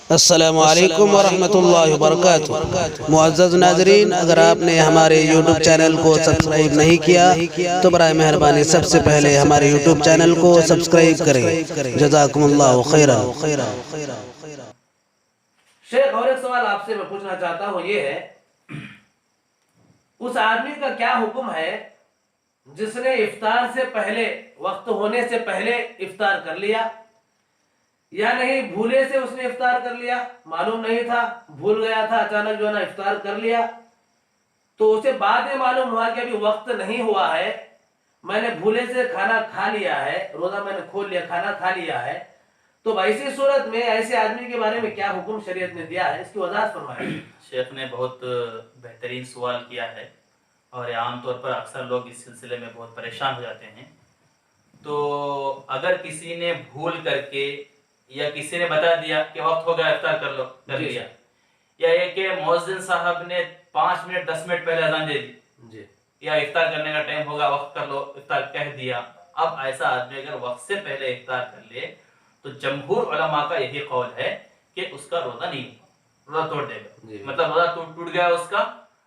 السلام علیکم ورحمۃ اللہ وبرکاتہ۔ معزز ناظرین، اگر آپ نے ہمارے یوٹیوب چینل کو سبسکرائب نہیں کیا تو برائے مہربانی سب سے پہلے ہمارے یوٹیوب چینل کو سبسکرائب کریں۔ جزاکم اللہ خیرا۔ شیخ، اور ایک سوال آپ سے میں پوچھنا چاہتا ہوں، یہ ہے اس آدمی کا کیا حکم ہے جس نے افطار سے پہلے، وقت ہونے سے پہلے افطار کر لیا، یا نہیں بھولے سے اس نے افطار کر لیا، معلوم نہیں تھا، بھول گیا تھا، اچانک جو ہے نا افطار کر لیا، تو اسے بعد میں معلوم ہوا کہ ابھی وقت نہیں ہوا ہے، میں نے بھولے سے کھانا کھا لیا ہے، روزہ میں نے کھول لیا، کھانا کھا لیا ہے، تو ایسی صورت میں ایسے آدمی کے بارے میں کیا حکم شریعت نے دیا ہے، اس کی وضاحت فرمائیں۔ شیخ نے بہت بہترین سوال کیا ہے، اور عام طور پر اکثر لوگ اس سلسلے میں بہت پریشان ہو جاتے ہیں۔ تو اگر کسی نے بھول کر کے یا کسی نے بتا دیا کہ وقت ہو گیا افطار کر لیا، یا یہ کہ مؤذن صاحب نے 5 منٹ 10 منٹ پہلے اذان دے دی، یا افطار کرنے کا ٹائم ہوگا وقت کر لو، افطار کہہ دیا، اب ایسا آدمی اگر وقت سے پہلے افطار کر لے تو جمہور علماء کا یہی قول ہے کہ اس کا روزہ نہیں، روزہ توڑ دے گا، مطلب روزہ ٹوٹ گیا اس کا،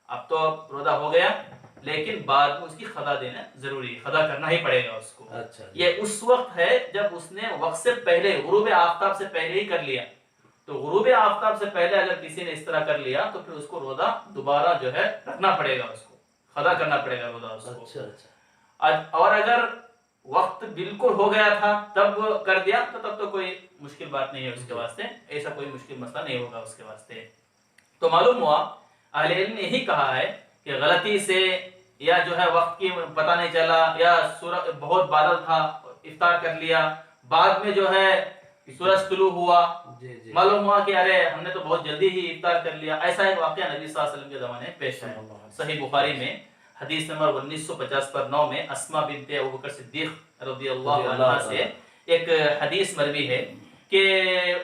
اب تو روزہ ہو گیا، لیکن بعد میں اس کی قضا دینا ضروری ہے، قضا کرنا ہی پڑے گا اس کو۔ یہ اس وقت ہے جب اس نے وقت سے پہلے، غروب آفتاب سے پہلے ہی کر لیا، تو غروب آفتاب سے پہلے اگر کسی نے اس طرح کر لیا تو پھر اس کو روزہ دوبارہ جو ہے رکھنا پڑے گا، اس کو قضا کرنا پڑے گا روزہ اس کو۔ اور اگر وقت بالکل ہو گیا تھا تب کر دیا تو تب تو کوئی مشکل بات نہیں ہے اس کے واسطے، ایسا کوئی مشکل مسئلہ نہیں ہوگا اس کے واسطے۔ تو معلوم ہوا اہل علم نے یہی کہا ہے کہ غلطی سے یا جو ہے وقت کی پتہ نہیں چلا، یا سورج بہت بادل تھا افطار کر لیا، بعد میں جو ہے سورج طلوع ہوا، معلوم ہوا کہ ارے ہم نے تو بہت جلدی ہی افطار کر لیا، ایسا ایک واقعہ نبی صلی اللہ علیہ وسلم کے زمانے میں پیش ہے۔ صحیح بخاری میں حدیث نمبر 1950/9 میں اسماء بنت ابوبکر صدیق رضی اللہ عنہ سے ایک حدیث مروی ہے کہ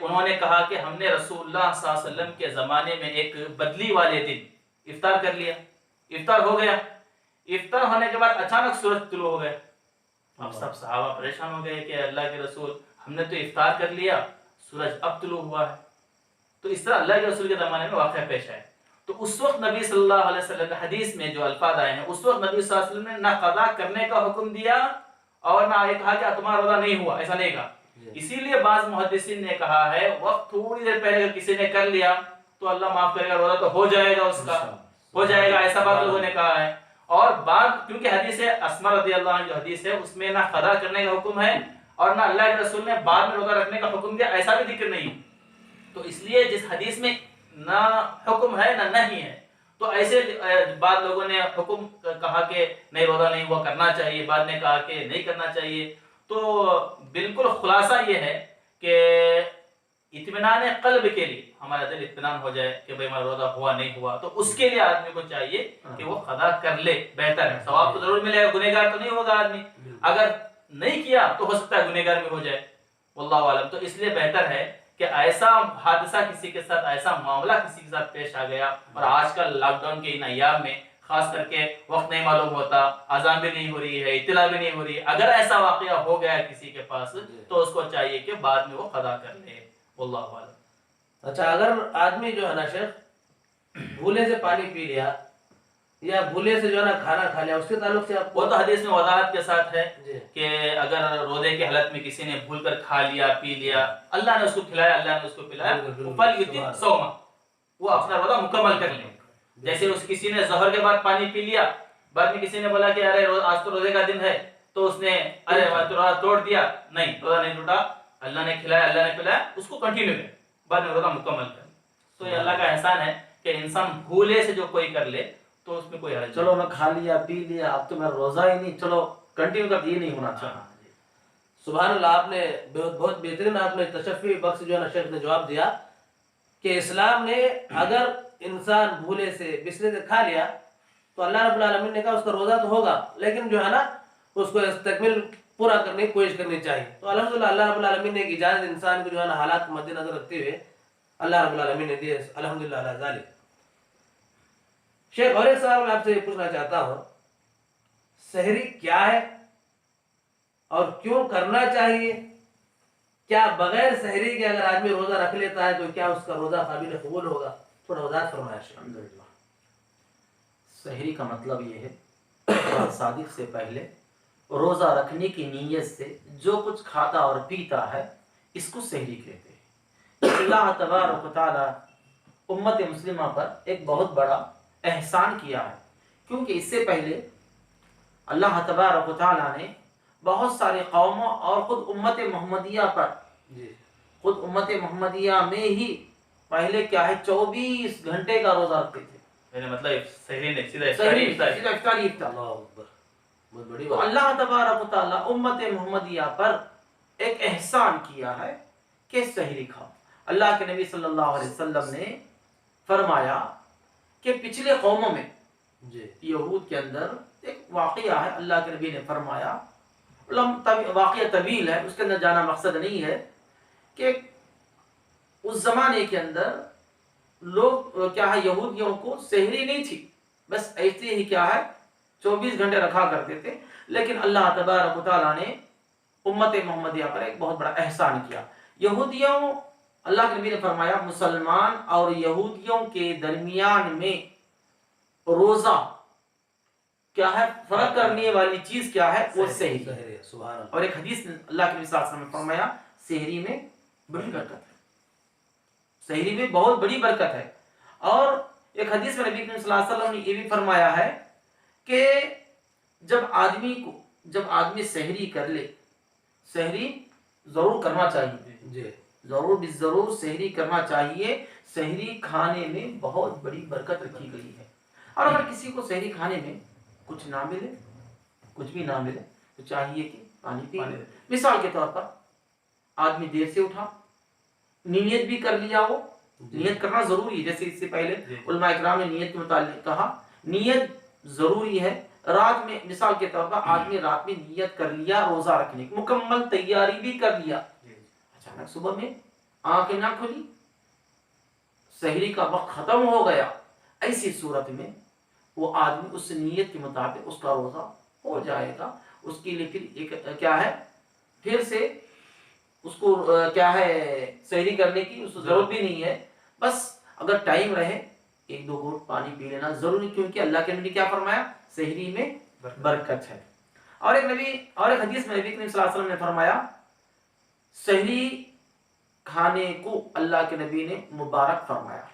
انہوں نے کہا کہ ہم نے رسول اللہ صلی اللہ علیہ وسلم کے زمانے میں ایک بدلی والے دن افطار کر لیا، افطار ہو گیا، افطار ہونے کے بعد اچانک سورج طلوع ہو گیا، اب سب صحابہ پریشان ہو گئے کہ اللہ کے رسول ہم نے تو افطار کر لیا، سورج اب طلوع ہوا ہے۔ تو اس طرح اللہ کے رسول کے زمانے میں واقعہ پیش آئے، تو اس وقت نبی صلی اللہ علیہ وسلم حدیث میں جو الفاظ آئے ہیں، اس وقت نبی صلی اللہ علیہ وسلم نے نہ قضا کرنے کا حکم دیا اور نہ یہ کہا کہ تمہارا روزہ نہیں ہوا، ایسا نہیں کہا۔ اسی لیے بعض محدثین نے کہا ہے وقت تھوڑی دیر پہلے اگر کسی نے کر لیا تو اللہ معاف کرے گا، روزہ تو ہو جائے گا، اس کا ہو جائے گا، ایسا بات لوگوں نے کہا ہے۔ اور بعد کیونکہ حدیث اسماء رضی اللہ عنہ جو حدیث ہے اس میں نہ قضا کرنے کا حکم ہے اور نہ اللہ کے رسول نے بعد میں روزہ رکھنے کا حکم دیا، ایسا بھی ذکر نہیں، تو اس لیے جس حدیث میں نہ حکم ہے نہ نہیں ہے، تو ایسے بعض لوگوں نے حکم کہا کہ نہیں روزہ نہیں ہوا کرنا چاہیے، بعد نے کہا کہ نہیں کرنا چاہیے۔ تو بالکل خلاصہ یہ ہے کہ اطمینان قلب کے لیے ہمارا دل اطمینان ہو جائے کہ بھئی ہمارا روزہ ہوا نہیں ہوا، تو اس کے لیے آدمی کو چاہیے کہ وہ قضا کر لے، بہتر ہے، ثواب تو ضرور ملے گا، گنہگار تو نہیں ہوگا آدمی، اگر نہیں کیا تو ہو سکتا ہے گنہگار بھی ہو جائے، واللہ اعلم۔ تو اس لیے بہتر ہے کہ ایسا حادثہ کسی کے ساتھ، ایسا معاملہ کسی کے ساتھ پیش آ گیا، اور آج کل لاک ڈاؤن کے ان ایام میں خاص کر کے وقت نہیں معلوم ہوتا، اذان بھی نہیں ہو رہی ہے، اطلاع بھی نہیں ہو رہی ہے، اگر ایسا واقعہ ہو گیا کسی کے پاس تو اس کو چاہیے کہ بعد میں وہ قضا کر لے، واللہ اعلم۔ اچھا، اگر آدمی جو ہے نا شیخ بھولے سے پانی پی لیا یا بھولے سے جو ہے نا کھانا کھا لیا، اس کے تعلق سے وہ تو حدیث میں وضاحت کے ساتھ ہے کہ اگر روزے کی حالت میں کسی نے بھول کر کھا لیا، پی لیا، اللہ نے اس کو کھلایا، اللہ نے اس کو پلایا، فَلْيُتِمْ صَوْمَهُ، وہ اپنا روزہ مکمل کر لے۔ جیسے اس کسی نے ظہر کے بعد پانی پی لیا، بعد میں کسی نے بولا کہ ارے آج تو روزے کا دن ہے، تو اس نے ارے روزہ توڑ دیا، نہیں، روزہ نہیں ٹوٹا، اللہ نے کھلایا، اللہ نے پلایا، اس کو کنٹینیو کرے، بعد میں روزہ مکمل کرے۔ تو یہ اللہ کا احسان ہے کہ انسان بھولے سے جو کوئی کر لے تو اس میں کوئی حرج نہیں۔ چلو میں کھا لیا پی لیا، اب تو میں روزہ ہی نہیں، چلو کنٹینیو کر، یہ نہیں ہونا چاہیے۔ سبحان اللہ، آپ نے بہت بہترین آپ نے تشفی بخش جو ہے نا شیخ نے جواب دیا کہ اسلام نے اگر انسان بھولے سے بسرے سے کھا لیا تو اللہ رب العالمین نے کہا اس کا روزہ تو ہوگا، لیکن جو ہے نا اس کو تکمیل پورا کرنے کی کوشش کرنی چاہیے۔ تو الحمدللہ اللہ رب العالمین نے ایک اجازت انسان کو جو ہے نا حالات کو مد نظر رکھتے ہوئے اللہ رب العالمین نے دیے، الحمدللہ علی ذالک۔ شیخ، اور ایک سوال میں آپ سے یہ پوچھنا چاہتا ہوں، سحری کیا ہے اور کیوں کرنا چاہیے، کیا بغیر سحری کے اگر آدمی روزہ رکھ لیتا ہے تو کیا اس کا روزہ قابل قبول ہوگا؟ تھوڑا وضاحت فرمائیں شیخ۔ الحمدللہ، سحری کا مطلب یہ ہے افطار صادق سے پہلے روزہ رکھنے کی نیت سے جو کچھ کھاتا اور پیتا ہے اس کو سحری کہتے ہیں۔ اللہ تبارک و تعالی امت مسلمہ پر ایک بہت بڑا احسان کیا ہے، کیونکہ اس سے پہلے اللہ تبارک و تعالی نے بہت ساری قوموں اور خود امت محمدیہ پر، جی خود امت محمدیہ میں ہی پہلے کیا ہے 24 گھنٹے کا روزہ رکھتے تھے، میرا مطلب سحری نہیں، سیدھا سحری افطاری۔ سیدھا افطاری افطار۔ اللہ اکبر، بہت بڑی تو بات۔ اللہ تبارک و تعالیٰ امت محمدیہ پر ایک احسان کیا ہے کہ سحری کھاؤ۔ اللہ کے نبی صلی اللہ علیہ وسلم نے فرمایا کہ پچھلے قوموں میں جی یہود کے اندر ایک واقعہ ہے، اللہ کے نبی نے فرمایا، واقعہ طویل ہے، اس کے اندر جانا مقصد نہیں ہے، کہ اس زمانے کے اندر لوگ کیا ہے یہودیوں کو سحری نہیں تھی، بس ایسے ہی کیا ہے 24 گھنٹے رکھا کرتے تھے، لیکن اللہ تبارک و تعالیٰ نے امت محمدیہ پر ایک بہت بڑا احسان کیا۔ یہودیوں، اللہ کے نبی نے فرمایا مسلمان اور یہودیوں کے درمیان میں روزہ کیا ہے فرق کرنے والی چیز کیا ہے، وہ سحری۔ سحری، سبحان اللہ۔ اور ایک حدیث میں اللہ کے نبی صلی اللہ علیہ وسلم نے فرمایا سحری میں بڑی برکت ہے، سحری میں بہت بڑی برکت ہے۔ اور ایک حدیث میں نبی کریم صلی اللہ علیہ وسلم نے یہ بھی فرمایا ہے کہ جب آدمی سحری کر لے، سحری ضرور کرنا چاہیے، جی ضرور ضرور سحری کرنا چاہیے۔ سحری کھانے میں بہت بڑی برکت رکھی گئی ہے، اور اگر کسی کو سحری کھانے میں کچھ نہ ملے، کچھ بھی نہ ملے، تو چاہیے کہ پانی پی لے۔ مثال کے طور پر آدمی دیر سے اٹھا، نیت بھی کر لیا، وہ نیت کرنا ضروری ہے، جیسے اس سے پہلے علماء اکرام نے نیت کے متعلق کہا، نیت ضروری ہے۔ رات میں مثال کے طور پر آدمی رات میں نیت کر لیا روزہ رکھنے کی، مکمل تیاری بھی کر لیا، اچانک صبح میں آنکھیں نہ کھلی، سحری کا وقت ختم ہو گیا، ایسی صورت میں وہ آدمی اس نیت کے مطابق اس کا روزہ ہو جائے گا۔ اس کے لیے پھر ایک کیا ہے، پھر سے اس کو کیا ہے سحری کرنے کی اس کو ضرورت بھی نہیں ہے، بس اگر ٹائم رہے 1-2 گھونٹ پانی پی لینا ضروری، کیونکہ اللہ کے نبی نے کیا فرمایا، سحری میں برکت ہے۔ اور ایک حدیث میں نبی کریم صلی اللہ علیہ وسلم نے فرمایا سحری کھانے کو اللہ کے نبی نے مبارک فرمایا،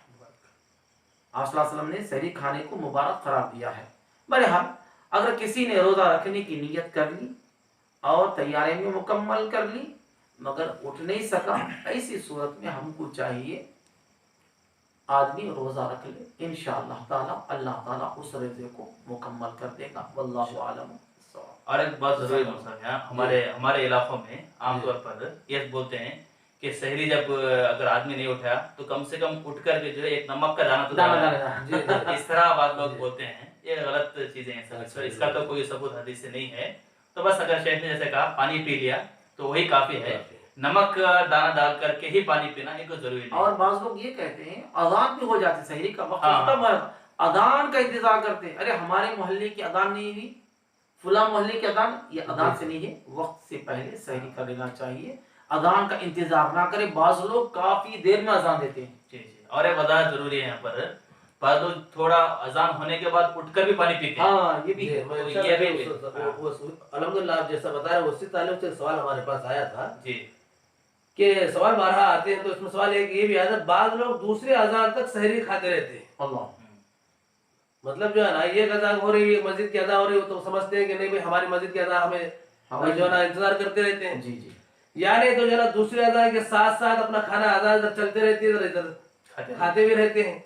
آپ صلی اللہ علیہ وسلم نے سحری کھانے کو مبارک قرار دیا ہے۔ بہرحال اگر کسی نے روزہ رکھنے کی نیت کر لی اور تیاری میں مکمل کر لی مگر اٹھ نہیں سکا، ایسی صورت میں ہم کو چاہیے آدمی روزہ رکھ لے، انشاءاللہ تعالی اللہ تعالی اس روزے کو مکمل کر دے گا، واللہ عالم۔ اور ایک بات ضروری ہے، ہمارے علاقوں میں عام طور پر یہ بولتے ہیں کہ سحری جب اگر آدمی نہیں اٹھا تو کم سے کم اٹھ کر کے جو ہے ایک نمک کا دانہ تو ڈالنا، اس طرح بات لوگ بولتے ہیں، یہ غلط چیزیں ہیں سب، اس کا تو کوئی ثبوت حدیث سے نہیں ہے۔ تو بس اگر شیخ نے جیسے کہا پانی پی لیا تو وہی کافی ہے، نمک دانہ ڈال کر کے ہی پانی پینا یہ کوئی ضروری نہیں۔ اور بعض لوگ یہ کہتے ہیں اذان بھی ہو جاتی، سحری کا وقت ختم ہے، اذان کا انتظار کرتے ہیں، ارے ہمارے محلے کی اذان نہیں ہوئی، فلاں محلے کی اذان، یہ اذان سے نہیں ہے، وقت سے پہلے سحری کر لینا چاہیے، اذان کا انتظار نہ کرے۔ بعض لوگ کافی دیر میں اذان دیتے ہیں، جی جی، اور ایک وضاحت ضروری ہے یہاں پر، بعض لوگ تھوڑا اذان ہونے کے بعد اٹھ کر بھی پانی پیتے ہیں۔ ہاں یہ بھی ہے۔ الحمدللہ آپ جیسا بتا رہے ہیں اسی تعلق سے سوال ہمارے پاس آیا تھا جی کہ سوال بارہا آتے ہیں، تو اس میں سوال ایک یہ بھی آیا تھا، بعض لوگ دوسرے اذان تک سحری کھاتے رہتے ہیں، اللہ مطلب جو ہے نا یہ اذان ہو رہی ہے مسجد کی اذان ہو رہی ہے تو سمجھتے ہیں کہ نہیں بھائی ہماری مسجد کی اذان ہمیں جو ہے نا انتظار کرتے رہتے ہیں، جی جی، یعنی تو جو ہے نا دوسرے اذان کے ساتھ ساتھ اپنا کھانا اذان ادھر چلتے رہتی ہے، ادھر کھاتے بھی رہتے ہیں۔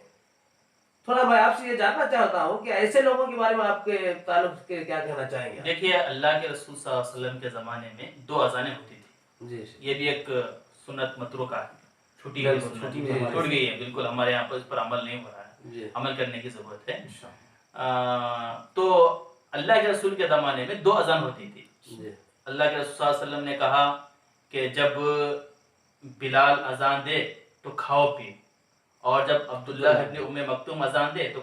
تھوڑا میں آپ سے یہ جاننا چاہتا ہوں کہ ایسے لوگوں کے بارے میں آپ کے تعلق کے کیا کہنا چاہیں گے؟ دیکھیے اللہ کے رسول صلی اللہ علیہ وسلم کے زمانے میں 2 اذانیں ہوتی تھی، جی یہ بھی ایک سنت متروکہ ہے، چھوٹی ہوئی سنت چھوٹ گئی ہے، بالکل ہمارے یہاں پر اس پر عمل نہیں ہو رہا ہے، جی عمل کرنے کی ضرورت ہے۔ تو اللہ کے رسول کے زمانے میں 2 اذان ہوتی تھی۔ جی اللہ کے رسول صلی اللہ علیہ وسلم نے کہا کہ جب بلال اذان دے تو کھاؤ پی، اور جب عبداللہ ابن ام مکتوم اذان دے تو